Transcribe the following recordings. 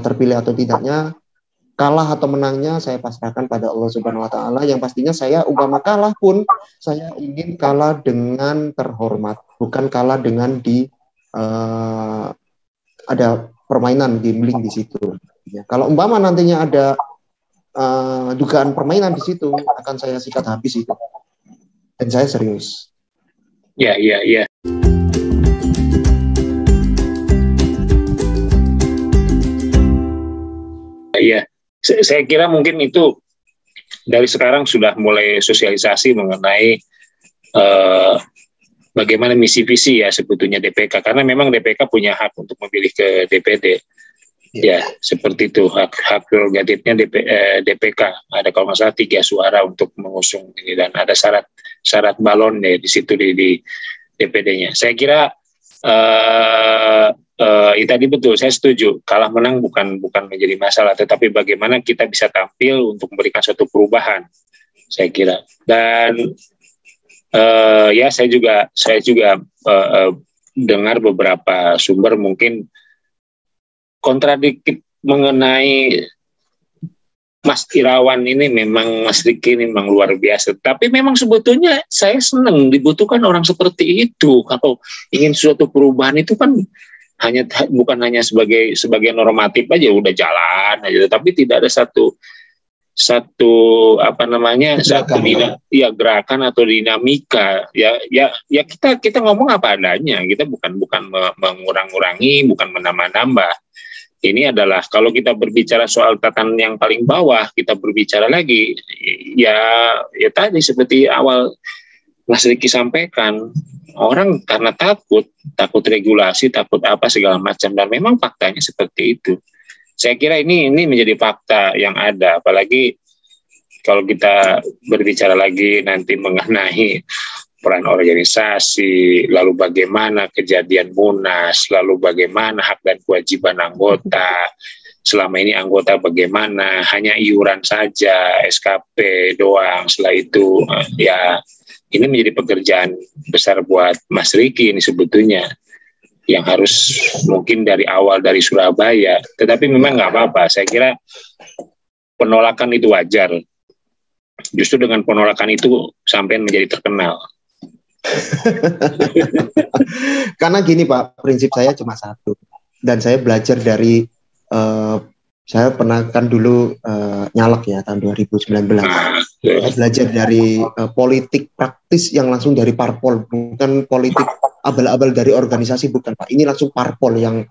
terpilih atau tidaknya, kalah atau menangnya saya pasrahkan pada Allah Subhanahu wa taala. Yang pastinya saya umpama kalah pun saya ingin kalah dengan terhormat, bukan kalah dengan ada permainan gambling di situ. Ya, kalau umpama nantinya ada dugaan permainan di situ, akan saya sikat habis itu. Dan saya serius. Ya. Iya, saya kira mungkin itu dari sekarang sudah mulai sosialisasi mengenai bagaimana misi visi ya sebetulnya DPK, karena memang DPK punya hak untuk memilih ke DPD. Ya, seperti itu hak prerogatifnya DPK. Ada kalau nggak salah 3 suara untuk mengusung ini, dan ada syarat balon ya di situ di DPD-nya. Saya kira tadi betul, saya setuju. Kalah menang bukan menjadi masalah, tetapi bagaimana kita bisa tampil untuk memberikan suatu perubahan, saya kira. Dan ya saya juga dengar beberapa sumber mungkin kontradiktif mengenai Mas Irawan ini. Memang Mas Riki ini memang luar biasa. Tapi memang sebetulnya saya senang dibutuhkan orang seperti itu. Kalau ingin suatu perubahan itu kan bukan hanya sebagai normatif aja udah jalan aja, tapi tidak ada satu gerakan atau dinamika. Ya kita ngomong apa adanya. Kita bukan mengurang-urangi, bukan menambah-nambah. Ini adalah kalau kita berbicara soal tatanan yang paling bawah, kita berbicara lagi ya tadi seperti awal Mas Riki sampaikan, orang karena takut regulasi, takut apa segala macam, dan memang faktanya seperti itu. Saya kira ini menjadi fakta yang ada, apalagi kalau kita berbicara lagi nanti mengenai peran organisasi, lalu bagaimana kejadian Munas, lalu bagaimana hak dan kewajiban anggota. Selama ini anggota bagaimana, hanya iuran saja, SKP doang. Setelah itu ya ini menjadi pekerjaan besar buat Mas Riki ini sebetulnya, yang harus mungkin dari awal dari Surabaya. Tetapi memang nggak apa-apa, saya kira penolakan itu wajar. Justru dengan penolakan itu sampai menjadi terkenal. Karena gini Pak, prinsip saya cuma satu, dan saya belajar dari saya pernah kan dulu nyalek ya tahun 2019. Saya belajar dari politik praktis yang langsung dari parpol, bukan politik abal-abal dari organisasi, bukan Pak. Ini langsung parpol yang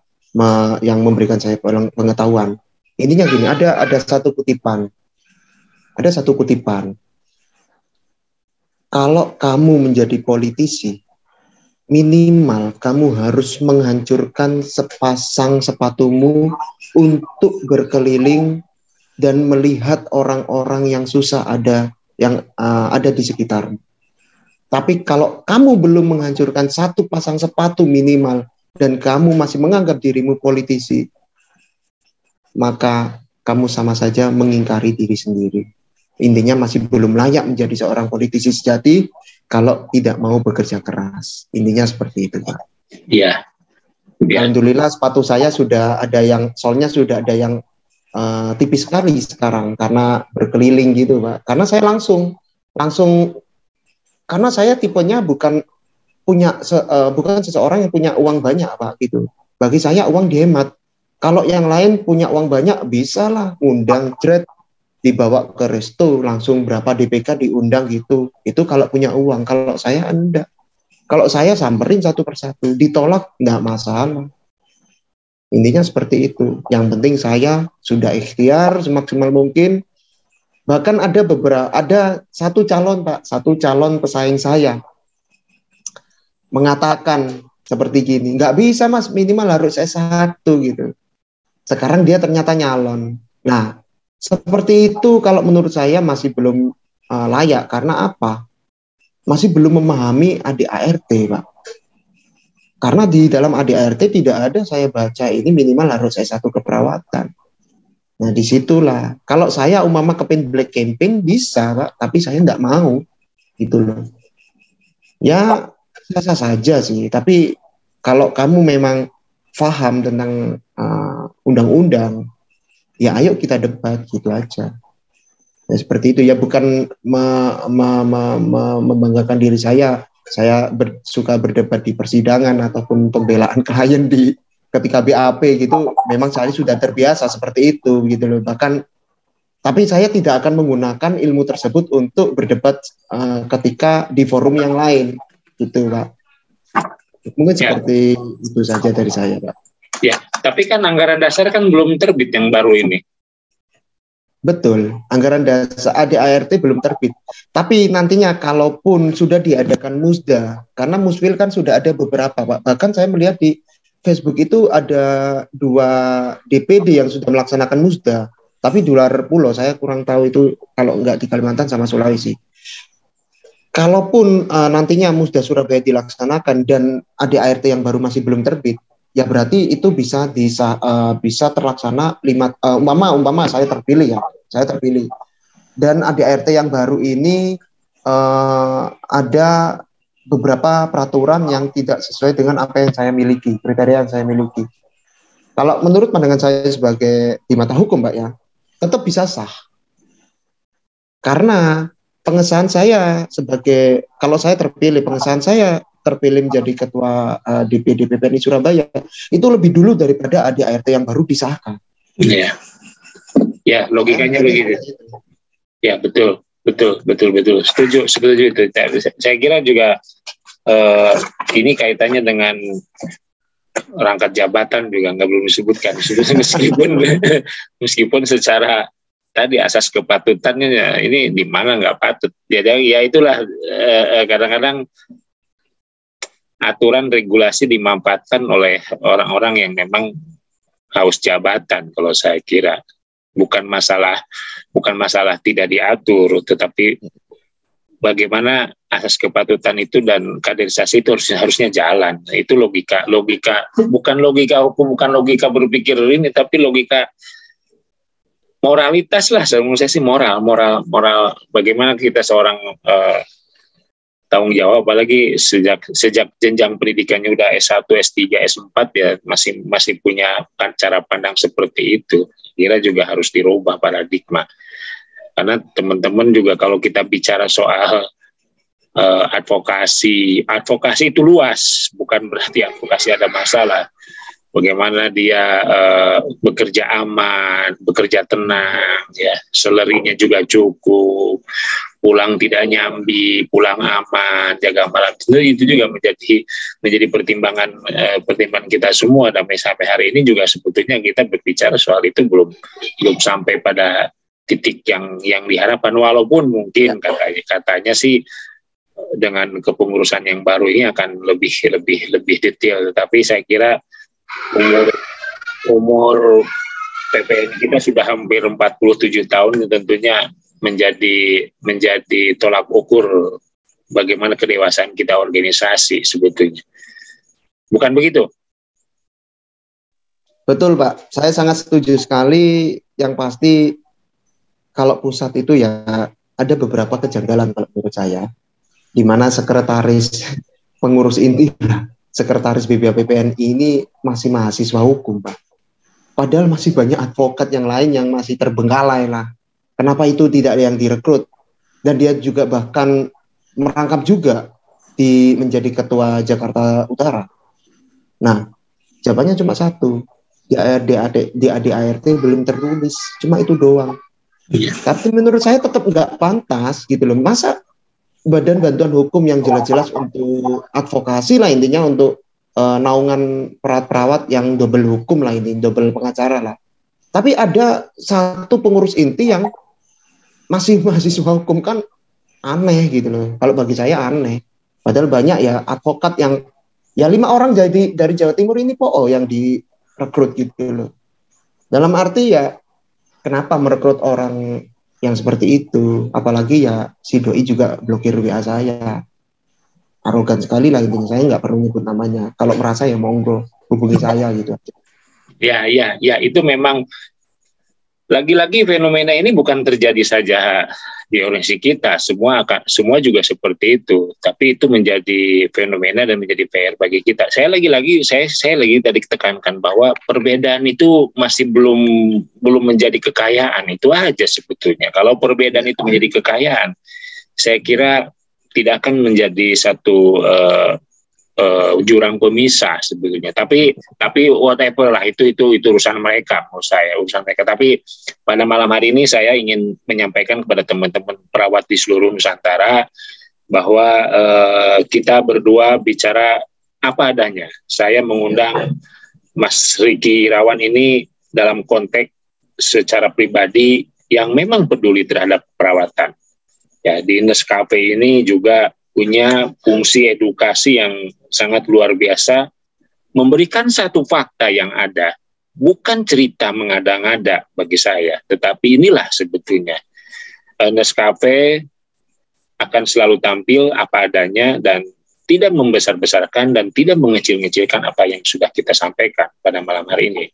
memberikan saya pengetahuan. Ininya gini, ada satu kutipan. Kalau kamu menjadi politisi, minimal kamu harus menghancurkan sepasang sepatumu untuk berkeliling dan melihat orang-orang yang susah ada di sekitarmu. Tapi kalau kamu belum menghancurkan satu pasang sepatu minimal dan kamu masih menganggap dirimu politisi, maka kamu sama saja mengingkari diri sendiri. Intinya masih belum layak menjadi seorang politisi sejati kalau tidak mau bekerja keras. Intinya seperti itu, Pak. Iya. Alhamdulillah sepatu saya sudah ada yang, solnya sudah ada yang tipis sekali sekarang karena berkeliling gitu, Pak. Karena saya langsung karena saya tipenya bukan seseorang yang punya uang banyak, Pak, gitu. Bagi saya uang dihemat. Kalau yang lain punya uang banyak, bisa lah undang jret, dibawa ke resto, langsung berapa DPK diundang gitu. Itu kalau punya uang. Kalau saya enggak. Kalau saya samperin satu persatu, ditolak enggak masalah. Intinya seperti itu. Yang penting saya sudah ikhtiar semaksimal mungkin. Bahkan ada satu calon, Pak, satu calon pesaing saya mengatakan seperti gini, nggak bisa Mas, minimal harus S1 gitu. Sekarang dia ternyata nyalon. Nah, seperti itu kalau menurut saya masih belum layak. Karena apa? Masih belum memahami ADART, Pak. Karena di dalam ADART tidak ada saya baca ini minimal harus S1 keperawatan. Nah, disitulah. Kalau saya umpama kepin black campaign bisa, Pak. Tapi saya nggak mau. Gitu loh. Ya, sah saja sih. Tapi kalau kamu memang paham tentang undang-undang, ya ayo kita debat gitu aja. Ya, seperti itu ya, bukan membanggakan diri saya suka berdebat di persidangan ataupun pembelaan klien di ketika BAP gitu. Memang saya sudah terbiasa seperti itu gitu loh. Bahkan tapi saya tidak akan menggunakan ilmu tersebut untuk berdebat ketika di forum yang lain gitu, Pak. Mungkin seperti itu saja dari saya, Pak. Ya, tapi kan anggaran dasar kan belum terbit yang baru ini. Betul, anggaran dasar ADART belum terbit. Tapi nantinya kalaupun sudah diadakan musda, karena muswil kan sudah ada beberapa, Pak. Bahkan saya melihat di Facebook itu ada 2 DPD yang sudah melaksanakan musda. Tapi di luar pulau, saya kurang tahu itu kalau nggak di Kalimantan sama Sulawesi. Kalaupun nantinya musda Surabaya dilaksanakan dan ADART yang baru masih belum terbit, ya berarti itu bisa terlaksana umpama saya terpilih dan ADART yang baru ini ada beberapa peraturan yang tidak sesuai dengan apa yang saya miliki, kriteria yang saya miliki. Kalau menurut pandangan saya sebagai di mata hukum, Pak, ya tetap bisa sah karena pengesahan saya kalau saya terpilih menjadi ketua DPD PPNI Surabaya itu lebih dulu daripada ADART yang baru disahkan. Iya. Ya, logikanya begitu. Ya, betul. Setuju itu. Saya kira juga ini kaitannya dengan rangkap jabatan juga nggak belum disebutkan. Meskipun secara tadi asas kepatutannya ini di mana nggak patut. Jadi ya itulah kadang-kadang aturan regulasi dimanfaatkan oleh orang-orang yang memang haus jabatan. Kalau saya kira bukan masalah tidak diatur, tetapi bagaimana asas kepatutan itu dan kaderisasi itu harusnya jalan. Itu logika bukan logika hukum, bukan logika berpikir ini, tapi logika moralitas lah. Saya sih moral bagaimana kita seorang tanggung jawab, apalagi sejak jenjang pendidikannya udah S1, S3, S4 ya masih punya cara pandang seperti itu. Kira juga harus dirubah paradigma. Karena teman-teman juga kalau kita bicara soal advokasi itu luas, bukan berarti advokasi ada masalah. Bagaimana dia bekerja aman, bekerja tenang, ya, salary-nya juga cukup, pulang tidak nyambi, pulang aman, jaga malam. Itu juga menjadi pertimbangan kita semua. Dan sampai hari ini juga sebetulnya kita berbicara soal itu belum sampai pada titik yang diharapkan. Walaupun mungkin katanya sih dengan kepengurusan yang baru ini akan lebih detail. Tapi saya kira umur PPN kita sudah hampir 47 tahun, tentunya menjadi tolak ukur bagaimana kedewasaan kita organisasi sebetulnya. Bukan begitu? Betul, Pak. Saya sangat setuju sekali. Yang pasti kalau pusat itu ya ada beberapa kejanggalan kalau menurut saya, di mana sekretaris pengurus inti sekretaris BPAPPNI ini masih mahasiswa hukum, Pak. Padahal masih banyak advokat yang lain yang masih terbengkalai lah. Kenapa itu tidak ada yang direkrut? Dan dia juga bahkan merangkap juga menjadi ketua Jakarta Utara. Nah, jawabannya cuma satu. Di ADART belum tertulis, cuma itu doang. Tapi menurut saya tetap nggak pantas gitu loh. Masa badan bantuan hukum yang jelas-jelas untuk advokasi lah, intinya untuk naungan perawat yang double hukum lah, ini double pengacara lah. Tapi ada satu pengurus inti yang masih mahasiswa hukum, kan aneh gitu loh. Kalau bagi saya aneh. Padahal banyak ya advokat yang ya 5 orang jadi dari Jawa Timur ini yang direkrut gitu loh. Dalam arti ya kenapa merekrut orang yang seperti itu? Apalagi ya si doi juga blokir WA saya. Arogan sekali lah intinya. Saya nggak perlu nyebut namanya. Kalau merasa ya monggo hubungi saya gitu. Ya itu memang Lagi-lagi fenomena ini bukan terjadi saja di organisasi kita, semua juga seperti itu. Tapi itu menjadi fenomena dan menjadi PR bagi kita. Saya lagi tadi tekankan bahwa perbedaan itu masih belum menjadi kekayaan, itu aja sebetulnya. Kalau perbedaan itu menjadi kekayaan, saya kira tidak akan menjadi satu jurang pemisah sebetulnya. Tapi whatever lah, itu urusan mereka, menurut saya urusan mereka. Tapi pada malam hari ini saya ingin menyampaikan kepada teman-teman perawat di seluruh Nusantara bahwa kita berdua bicara apa adanya. Saya mengundang Mas Riki Irawan ini dalam konteks secara pribadi yang memang peduli terhadap perawatan. Ya, di Nescafe ini juga punya fungsi edukasi yang sangat luar biasa, memberikan satu fakta yang ada, bukan cerita mengada-ngada bagi saya, tetapi inilah sebetulnya. Nescafe akan selalu tampil apa adanya dan tidak membesar-besarkan dan tidak mengecil-ngecilkan apa yang sudah kita sampaikan pada malam hari ini.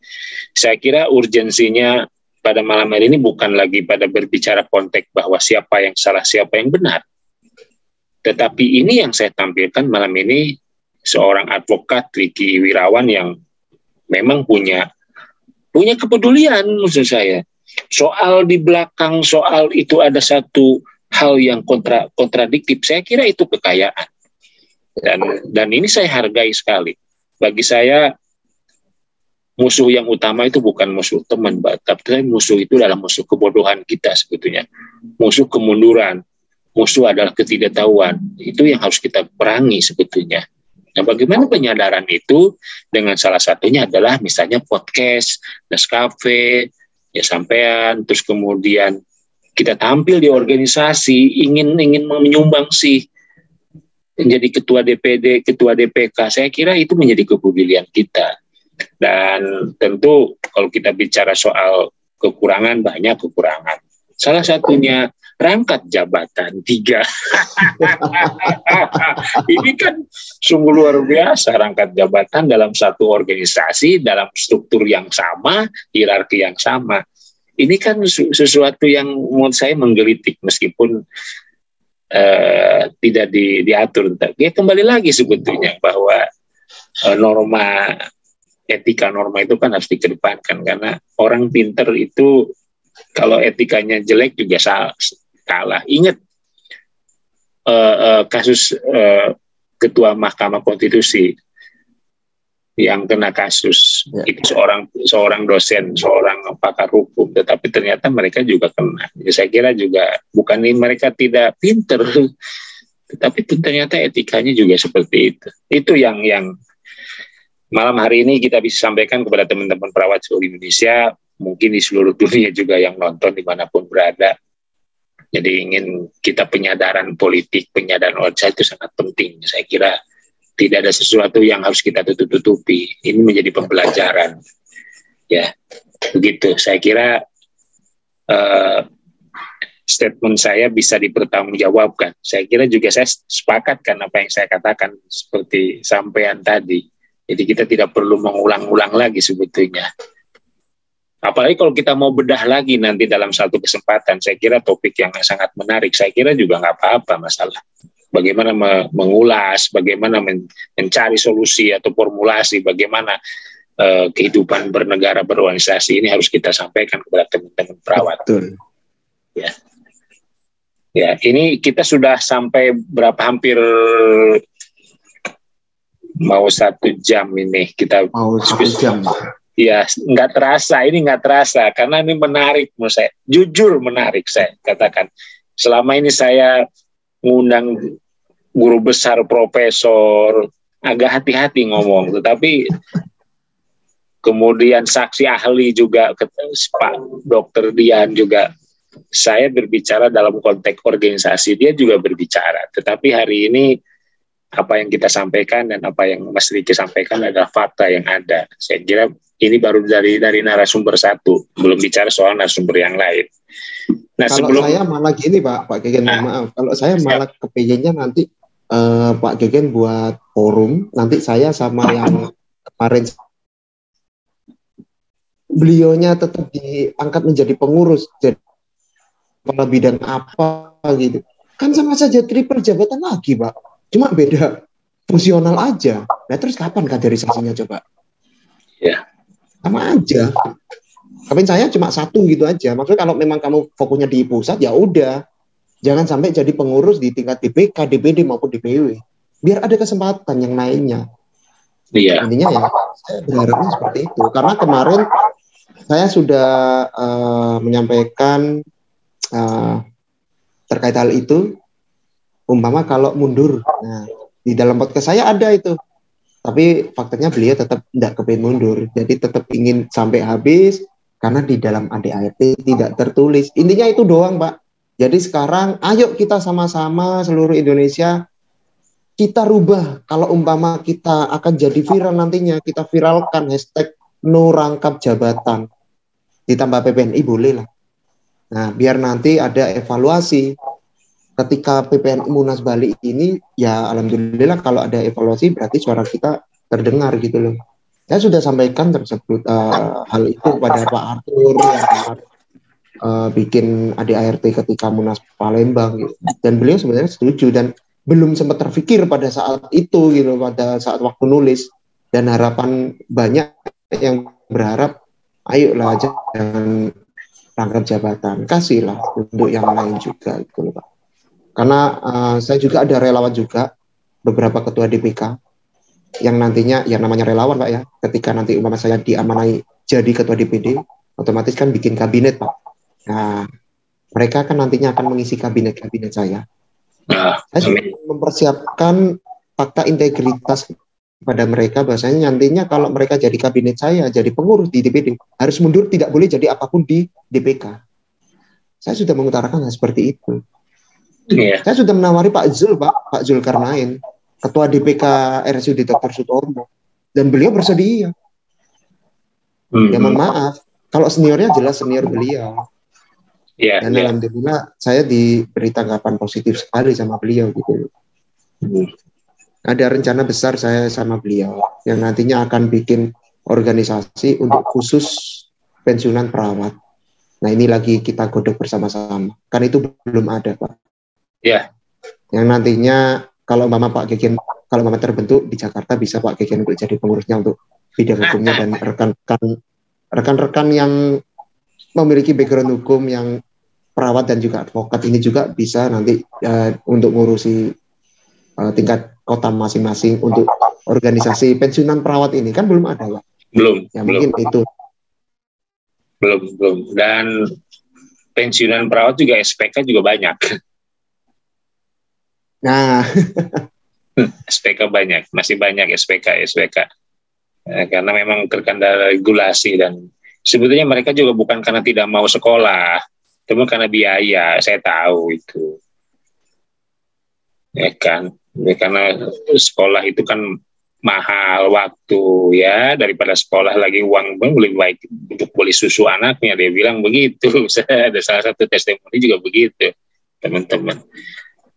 Saya kira urgensinya pada malam hari ini bukan lagi pada berbicara konteks bahwa siapa yang salah, siapa yang benar. Tetapi ini yang saya tampilkan malam ini, seorang advokat Riki Wirawan yang memang punya kepedulian, maksud saya. Soal di belakang soal itu ada satu hal yang kontradiktif, saya kira itu kekayaan. Dan ini saya hargai sekali. Bagi saya, musuh yang utama itu bukan musuh teman, tapi musuh itu adalah musuh kebodohan kita sebetulnya. Musuh kemunduran. Musuh adalah ketidaktahuan. Itu yang harus kita perangi sebetulnya. Nah, bagaimana penyadaran itu? Dengan salah satunya adalah misalnya podcast, Nescafe, ya sampean, terus kemudian kita tampil di organisasi, ingin menyumbang sih menjadi ketua DPD, ketua DPK. Saya kira itu menjadi kepedulian kita. Dan tentu kalau kita bicara soal kekurangan, banyak kekurangan. Salah satunya rangkap jabatan 3. Ini kan sungguh luar biasa, rangkap jabatan dalam satu organisasi, dalam struktur yang sama, hierarki yang sama. Ini kan sesuatu yang menurut saya menggelitik meskipun tidak diatur. Ya, kembali lagi sebetulnya bahwa etika norma itu kan harus dikedepankan, karena orang pinter itu kalau etikanya jelek juga kalah. Ingat kasus ketua Mahkamah Konstitusi yang kena kasus itu seorang dosen, seorang pakar hukum, tetapi ternyata mereka juga kena. Jadi saya kira juga bukan mereka tidak pinter, tetapi ternyata etikanya juga seperti itu. Itu yang malam hari ini kita bisa sampaikan kepada teman-teman perawat seluruh Indonesia, mungkin di seluruh dunia juga yang nonton dimanapun berada. Jadi ingin kita penyadaran politik, penyadaran organisasi itu sangat penting. Saya kira tidak ada sesuatu yang harus kita tutup-tutupi. Ini menjadi pembelajaran. Ya, begitu. Saya kira statement saya bisa dipertanggungjawabkan. Saya kira juga saya sepakatkan apa yang saya katakan seperti sampean tadi. Jadi kita tidak perlu mengulang-ulang lagi sebetulnya. Apalagi kalau kita mau bedah lagi nanti dalam satu kesempatan, saya kira topik yang sangat menarik. Saya kira juga nggak apa-apa masalah. Bagaimana mengulas, bagaimana mencari solusi atau formulasi, bagaimana kehidupan bernegara berorganisasi ini harus kita sampaikan kepada teman-teman perawat. Betul. Ya, ini kita sudah sampai hampir mau 1 jam ini kita mau 1 jam. Ya, nggak terasa karena ini menarik menurut saya. Jujur menarik, saya katakan. Selama ini saya ngundang guru besar, profesor, agak hati-hati ngomong, tetapi kemudian saksi ahli juga, Pak Dr. Dian juga, saya berbicara dalam konteks organisasi, dia juga berbicara. Tetapi hari ini apa yang kita sampaikan dan apa yang Mas Riki sampaikan adalah fakta yang ada. Saya kira ini baru dari narasumber satu, belum bicara soal narasumber yang lain. Nah, kalau saya malah gini Pak Gegen, maaf. Kalau saya malah kepengennya nanti Pak Gegen buat forum, nanti saya sama yang kemarin beliaunya tetap diangkat menjadi pengurus, jadi kepala bidang apa gitu. Kan sama saja triple jabatan lagi, Pak. Cuma beda fungsional aja. Nah, terus kapan kaderisasinya coba? Ya. Sama aja. Tapi saya cuma satu gitu aja. Maksudnya kalau memang kamu fokusnya di pusat, ya udah. Jangan sampai jadi pengurus di tingkat DPK, DPD maupun DPW. Biar ada kesempatan yang lainnya. Iya. Intinya ya, saya berharapnya seperti itu. Karena kemarin saya sudah menyampaikan terkait hal itu, umpama kalau mundur. Nah, di dalam podcast saya ada itu. Tapi faktanya beliau tetap tidak kepingin mundur. Jadi tetap ingin sampai habis, karena di dalam ADART tidak tertulis. Intinya itu doang, Pak. Jadi sekarang, ayo kita sama-sama seluruh Indonesia, kita rubah. Kalau umpama kita akan jadi viral nantinya, kita viralkan hashtag no rangkap jabatan. Ditambah PPNI boleh lah. Nah, biar nanti ada evaluasi. Ketika PPNI Munas Bali ini, ya alhamdulillah kalau ada evaluasi berarti suara kita terdengar gitu loh. Saya sudah sampaikan tersebut hal itu pada Pak Arthur yang bikin ADART ketika Munas Palembang gitu. Dan beliau sebenarnya setuju dan belum sempat terpikir pada saat itu gitu, pada saat waktu nulis. Dan harapan banyak yang berharap, ayolah jangan rangkap jabatan, kasihlah untuk yang lain juga gitu loh, Pak. Karena saya juga ada relawan juga, beberapa ketua DPK yang nantinya, yang namanya relawan Pak ya, ketika nanti umpama saya diamanai jadi ketua DPD, otomatis kan bikin kabinet Pak. Nah, mereka kan nantinya akan mengisi kabinet-kabinet saya. Saya sudah mempersiapkan fakta integritas pada mereka, bahasanya nantinya kalau mereka jadi kabinet saya, jadi pengurus di DPD, harus mundur, tidak boleh jadi apapun di DPK. Saya sudah mengutarakan seperti itu. Saya sudah menawari Pak Zulkarnain, Ketua DPK RSUD Dr. Sutomo, dan beliau bersedia. Ya mohon maaf, kalau seniornya jelas senior beliau. Dan alhamdulillah saya diberi tanggapan positif sekali sama beliau gitu. Ada rencana besar saya sama beliau yang nantinya akan bikin organisasi untuk khusus pensiunan perawat. Nah ini lagi kita godok bersama-sama. Kan itu belum ada Pak. Ya. Yang nantinya kalau Mama Pak Gegen, kalau Mama terbentuk di Jakarta bisa Pak Gegen untuk jadi pengurusnya untuk bidang hukumnya dan rekan-rekan yang memiliki background hukum yang perawat dan juga advokat ini juga bisa nanti untuk ngurusi tingkat kota masing-masing untuk organisasi pensiunan perawat ini kan belum ada Pak. Belum. Ya mungkin itu. Belum. Dan pensiunan perawat juga SPK juga banyak. Nah, SPK banyak, masih banyak SPK. Karena memang terkendala regulasi dan sebetulnya mereka juga bukan karena tidak mau sekolah, cuma karena biaya, saya tahu itu. Ya kan, karena sekolah itu kan mahal waktu ya, daripada sekolah lagi uang lebih baik untuk beli susu anaknya, dia bilang begitu. Ada salah satu testimoni juga begitu, teman-teman.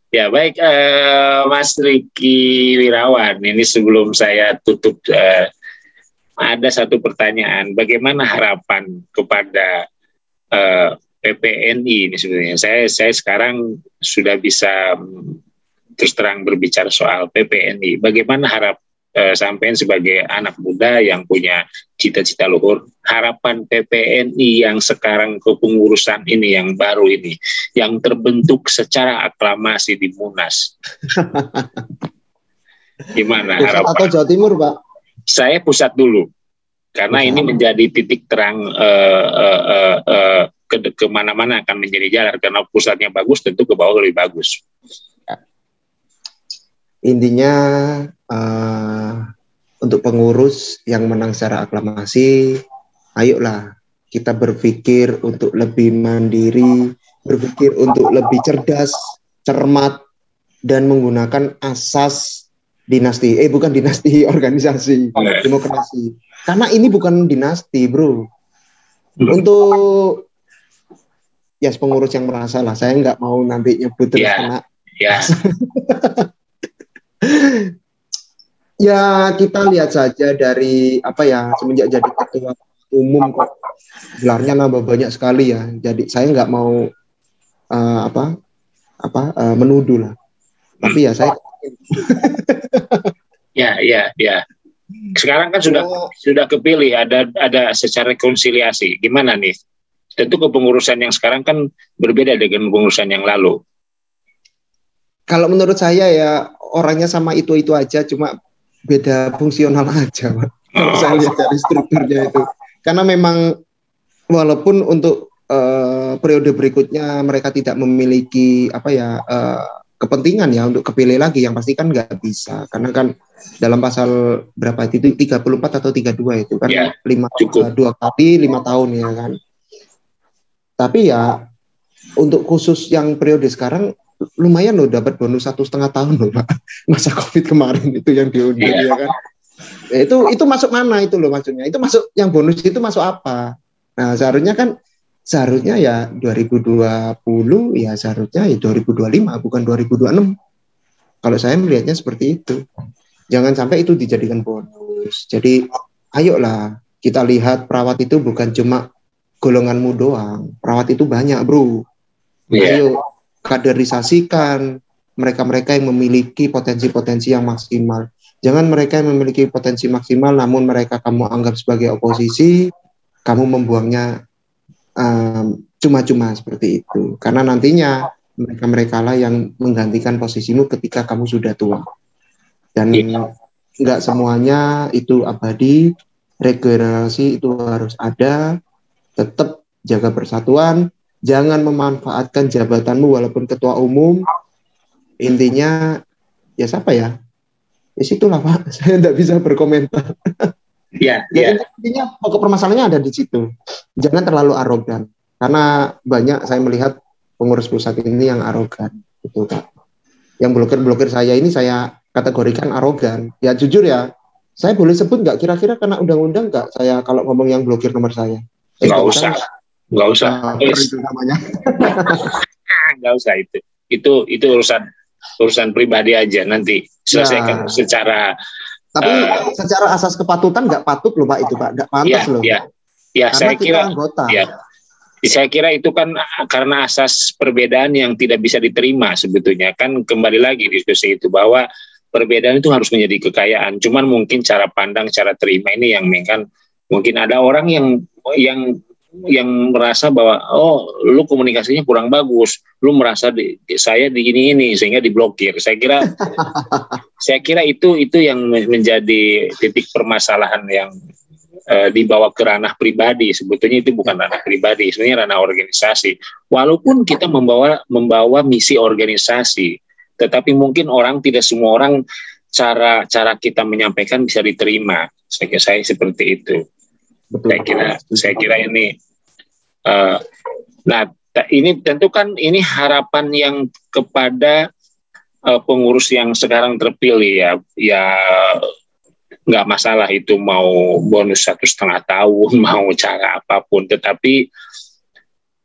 Ya baik, Mas Riki Wirawan, ini sebelum saya tutup, ada satu pertanyaan, bagaimana harapan kepada PPNI ini sebenarnya? Saya sekarang sudah bisa terus terang berbicara soal PPNI. Bagaimana sampean sebagai anak muda yang punya cita-cita luhur, harapan PPNI yang sekarang kepengurusan ini, yang baru ini, yang terbentuk secara aklamasi di Munas. Gimana pusat harapan? Atau Jawa Timur, Pak? Saya pusat dulu, karena ini menjadi titik terang kemana-mana akan menjadi jalan, karena pusatnya bagus, tentu ke bawah lebih bagus. Intinya untuk pengurus yang menang secara aklamasi, ayolah kita berpikir untuk lebih mandiri, berpikir untuk lebih cerdas, cermat, dan menggunakan asas dinasti, bukan dinasti, organisasi, demokrasi. Karena ini bukan dinasti, bro. Untuk pengurus yang merasa lah, saya nggak mau nanti nyebut terus kena. Ya kita lihat saja dari semenjak jadi ketua umum kok gelarnya nambah banyak sekali ya. Jadi saya nggak mau menuduh lah. Tapi ya saya ya. Sekarang kan sudah kepilih, ada secara rekonsiliasi. Gimana nih? Tentu kepengurusan yang sekarang kan berbeda dengan pengurusan yang lalu. Kalau menurut saya ya orangnya sama itu aja, cuma beda fungsional aja, Pak. Kalau saya lihat dari strukturnya itu. Karena memang walaupun untuk periode berikutnya mereka tidak memiliki kepentingan ya untuk kepilih lagi, yang pasti kan nggak bisa. Karena kan dalam pasal berapa itu 34 atau 32 itu kan 2 kali 5 tahun ya kan. Tapi ya untuk khusus yang periode sekarang lumayan loh dapat bonus 1,5 tahun loh Pak. Masa COVID kemarin itu yang diundur ya kan. Ya, itu masuk mana itu loh maksudnya? Itu masuk yang bonus itu masuk apa? Nah, seharusnya ya 2020 ya seharusnya ya 2025 bukan 2026. Kalau saya melihatnya seperti itu. Jangan sampai itu dijadikan bonus. Jadi ayolah kita lihat perawat itu bukan cuma golonganmu doang. Perawat itu banyak, Bro. Ayo kaderisasikan mereka-mereka yang memiliki potensi-potensi yang maksimal. Jangan mereka yang memiliki potensi maksimal namun mereka kamu anggap sebagai oposisi, kamu membuangnya cuma-cuma seperti itu. Karena nantinya mereka-mereka lah yang menggantikan posisimu ketika kamu sudah tua. Dan nggak semuanya itu abadi, regenerasi itu harus ada, tetap jaga persatuan, jangan memanfaatkan jabatanmu walaupun ketua umum. Intinya ya siapa ya? Ya situlah Pak, saya tidak bisa berkomentar. Intinya pokok permasalahannya ada di situ. Jangan terlalu arogan, karena banyak saya melihat pengurus pusat ini yang arogan, gitu Pak. Yang blokir saya ini saya kategorikan arogan. Ya jujur ya, saya boleh sebut nggak kira-kira karena undang-undang nggak saya kalau ngomong yang blokir nomor saya? Nggak usah. Itu namanya. Nggak usah itu urusan pribadi aja, nanti selesaikan secara. Tapi secara asas kepatutan nggak patut loh Pak itu Pak, nggak pantas loh. Ya, saya kira anggota. Saya kira itu kan karena asas perbedaan yang tidak bisa diterima sebetulnya, kan kembali lagi diskusi itu bahwa perbedaan itu harus menjadi kekayaan. Cuman mungkin cara pandang, cara terima ini yang mungkin ada orang yang merasa bahwa lu komunikasinya kurang bagus, lu merasa saya di ini sehingga diblokir. Saya kira itu yang menjadi titik permasalahan yang dibawa ke ranah pribadi. Sebetulnya itu bukan ranah pribadi, sebenarnya ranah organisasi. Walaupun kita membawa misi organisasi, tetapi mungkin tidak semua orang cara kita menyampaikan bisa diterima. Saya seperti itu. Betul. Saya kira ini ini tentu kan ini harapan yang kepada pengurus yang sekarang terpilih ya nggak masalah itu mau bonus 1,5 tahun, mau cara apapun, tetapi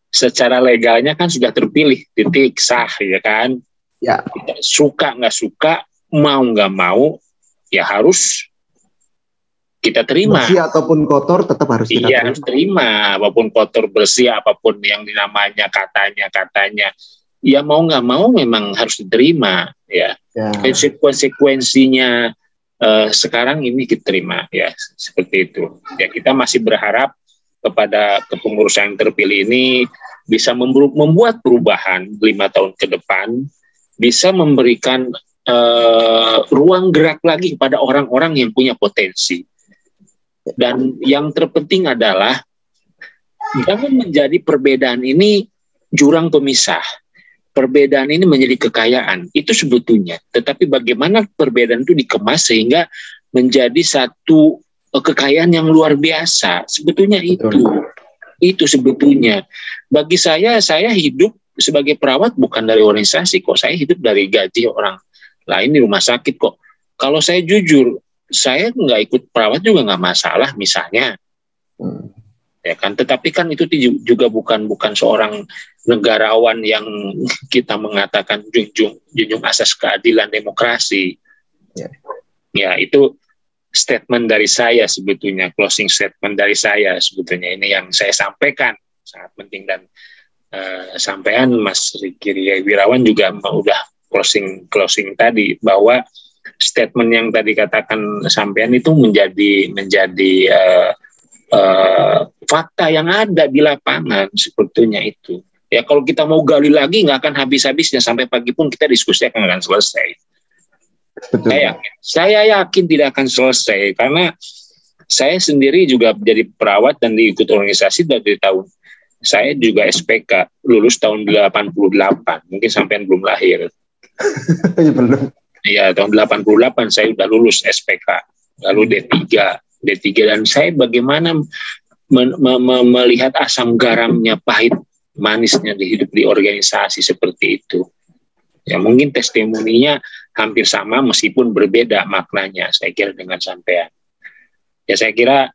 secara legalnya kan sudah terpilih, titik, sah ya kan. Ya. Suka nggak suka, mau nggak mau ya harus kita terima. Bersih ataupun kotor tetap harus kita terima. Harus terima, apapun kotor bersih, apapun yang dinamanya katanya. Ya mau nggak mau memang harus diterima ya. Konsekuensinya sekarang ini kita terima ya, seperti itu. Ya kita masih berharap kepada kepengurusan yang terpilih ini bisa membuat perubahan 5 tahun ke depan, bisa memberikan ruang gerak lagi kepada orang-orang yang punya potensi. Dan yang terpenting adalah jangan menjadi perbedaan ini jurang pemisah. Perbedaan ini menjadi kekayaan. Itu sebetulnya. Tetapi bagaimana perbedaan itu dikemas sehingga menjadi satu kekayaan yang luar biasa. Sebetulnya itu sebetulnya. Bagi saya hidup sebagai perawat bukan dari organisasi kok. Saya hidup dari gaji orang lain di rumah sakit kok. Kalau saya jujur, saya nggak ikut perawat juga nggak masalah misalnya, ya kan. Tetapi kan itu juga bukan seorang negarawan yang kita mengatakan junjung asas keadilan demokrasi. Ya itu statement dari saya sebetulnya, closing statement dari saya sebetulnya ini yang saya sampaikan sangat penting, dan sampaian Mas Riki Wirawan juga udah closing tadi, bahwa statement yang tadi katakan sampaian itu menjadi fakta yang ada di lapangan sebetulnya itu. Ya kalau kita mau gali lagi nggak akan habis-habisnya, sampai pagi pun kita diskusi akan selesai. Betul. Saya yakin tidak akan selesai, karena saya sendiri juga jadi perawat dan diikut organisasi dari tahun, saya juga SPK, lulus tahun 88, mungkin sampean belum lahir. Belum. Iya, tahun 88 saya udah lulus SPK, lalu D3, dan saya bagaimana melihat asam garamnya, pahit manisnya di hidup di organisasi seperti itu. Ya mungkin testimoninya hampir sama meskipun berbeda maknanya, saya kira dengan sampean. Ya saya kira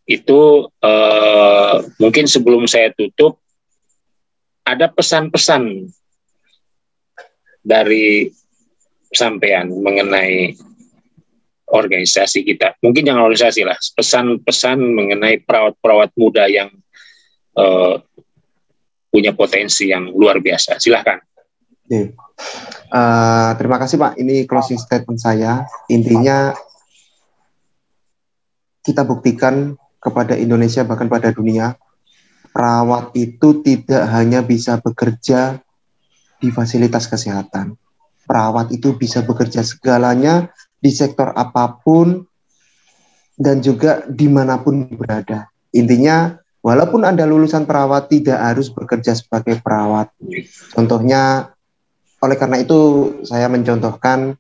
itu mungkin sebelum saya tutup, ada pesan-pesan dari sampean mengenai organisasi kita. Mungkin jangan organisasi lah, pesan-pesan mengenai perawat-perawat muda yang punya potensi yang luar biasa. Silahkan. Terima kasih Pak. Ini closing statement saya. Intinya kita buktikan kepada Indonesia, bahkan pada dunia, perawat itu tidak hanya bisa bekerja di fasilitas kesehatan. Perawat itu bisa bekerja segalanya di sektor apapun dan juga dimanapun berada. Intinya, walaupun Anda lulusan perawat, tidak harus bekerja sebagai perawat. Contohnya, oleh karena itu saya mencontohkan,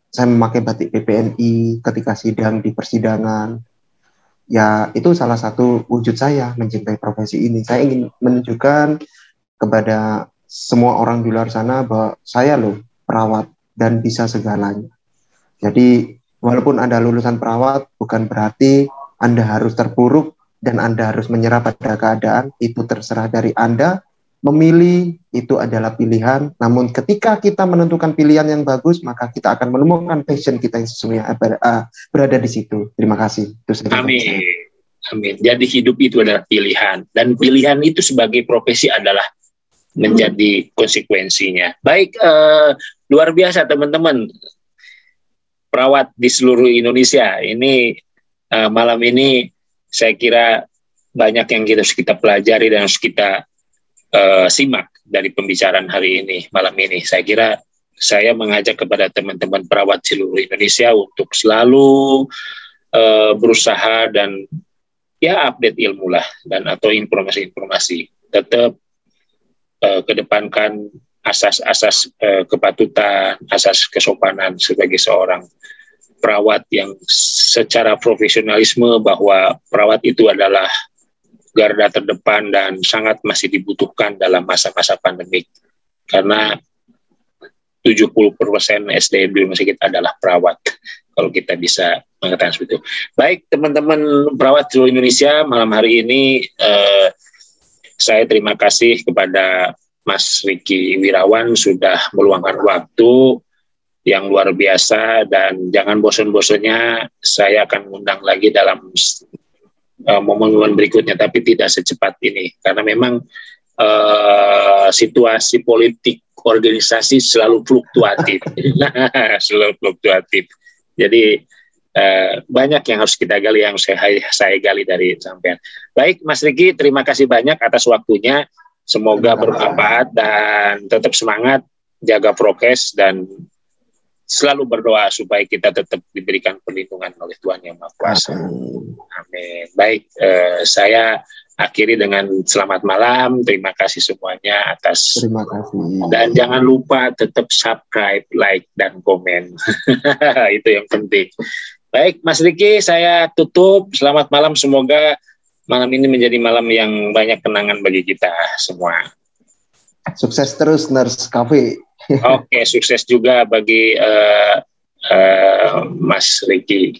saya memakai batik PPNI ketika sidang di persidangan. Ya, itu salah satu wujud saya mencintai profesi ini. Saya ingin menunjukkan kepada semua orang di luar sana bahwa saya loh perawat dan bisa segalanya. Jadi, walaupun Anda lulusan perawat, bukan berarti Anda harus terpuruk dan Anda harus menyerah pada keadaan. Itu terserah dari Anda. Memilih itu adalah pilihan, namun ketika kita menentukan pilihan yang bagus, maka kita akan menemukan passion kita yang sesungguhnya berada di situ. Terima kasih. Amin. Amin. Jadi hidup itu adalah pilihan, dan pilihan itu sebagai profesi adalah menjadi konsekuensinya. Baik, luar biasa teman-teman perawat di seluruh Indonesia. Ini malam ini saya kira banyak yang harus kita pelajari dan harus kita simak dari pembicaraan hari ini, malam ini. Saya kira saya mengajak kepada teman-teman perawat seluruh Indonesia untuk selalu berusaha dan ya update ilmu lah, dan atau informasi-informasi. Tetap kedepankan asas-asas kepatutan, asas kesopanan sebagai seorang perawat yang secara profesionalisme, bahwa perawat itu adalah garda terdepan dan sangat masih dibutuhkan dalam masa-masa pandemik, karena 70% SDM di rumah sakit adalah perawat, kalau kita bisa mengatakan seperti itu. Baik teman-teman perawat seluruh Indonesia, malam hari ini saya terima kasih kepada Mas Riki Wirawan sudah meluangkan waktu yang luar biasa, dan jangan bosan-bosannya saya akan undang lagi dalam momen-momen berikutnya, tapi tidak secepat ini, karena memang situasi politik organisasi selalu fluktuatif. Selalu fluktuatif. Jadi banyak yang harus kita gali, yang saya gali dari sampean. Baik Mas Riki, terima kasih banyak atas waktunya, semoga bermanfaat dan tetap semangat, jaga prokes, dan selalu berdoa supaya kita tetap diberikan perlindungan oleh Tuhan Yang Maha Kuasa. Amin. Baik, saya akhiri dengan selamat malam. Terima kasih semuanya atas. Terima kasih. Dan jangan lupa tetap subscribe, like, dan komen. Itu yang penting. Baik, Mas Riki, saya tutup. Selamat malam. Semoga malam ini menjadi malam yang banyak kenangan bagi kita semua. Sukses terus Nurse Cafe. Oke, sukses juga bagi Mas Riki.